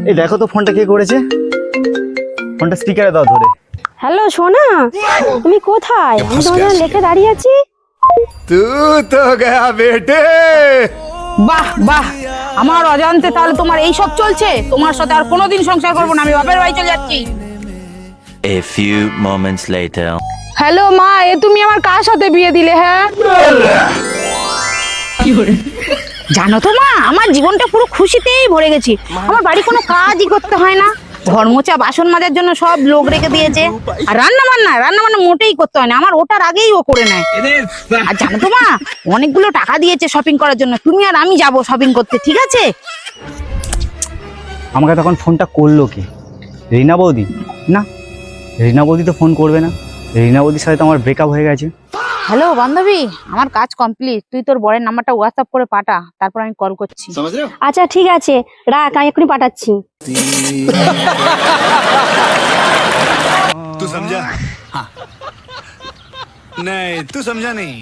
এই দেখো তো ফোনটা কে করেছে, ফোনটা স্পিকারে দাও ধরে। হ্যালো সোনা, তুমি কোথায়? আমি তোমার জন্য লিখে দাঁড়িয়ে আছি। तू तो गया बेटे। বাহ বাহ, আমার অজান্তে তাহলে তোমার এই সব চলছে। তোমার সাথে আর কোনোদিন সংসার করবো না, আমি বাপের বাড়ি চলে যাচ্ছি। A few moments later. Hello মা, এ তুমি আমার কার সাথে বিয়ে দিলে? হ্যাঁ জানো তো মা, আমার জীবনটা পুরো খুশিতেই ভরে গেছি। আমার বাড়ি কোনো কাজই করতে হয় না, ঘর মোছা বাসন মাজার জন্য সব লোক রেখে দিয়েছে। আর রান্না বান্না মোটেই করতে হয় না, আমার ওটার আগেই ও করে নেয়। আর জানো তো মা, অনেকগুলো টাকা দিয়েছে শপিং করার জন্য। তুমি আর আমি যাব শপিং করতে, ঠিক আছে? আমাকে তখন ফোনটা করলো কে? রিনা বৌদি? না, রিনা বৌদি তো ফোন করবে না। রিনা বৌদির সাথে তো আমার ব্রেকআপ হয়ে গেছে। হ্যালো বান্ধবী, আমার কাজ কমপ্লিট। তুই তোর বরের নাম্বারটা হোয়াটসঅ্যাপ করে পাঠা, তারপর আমি কল করছি। আচ্ছা ঠিক আছে, রাখ, আমি এক্ষুনি পাঠাচ্ছি। तू समझा? हाँ। नहीं तू समझा नहीं।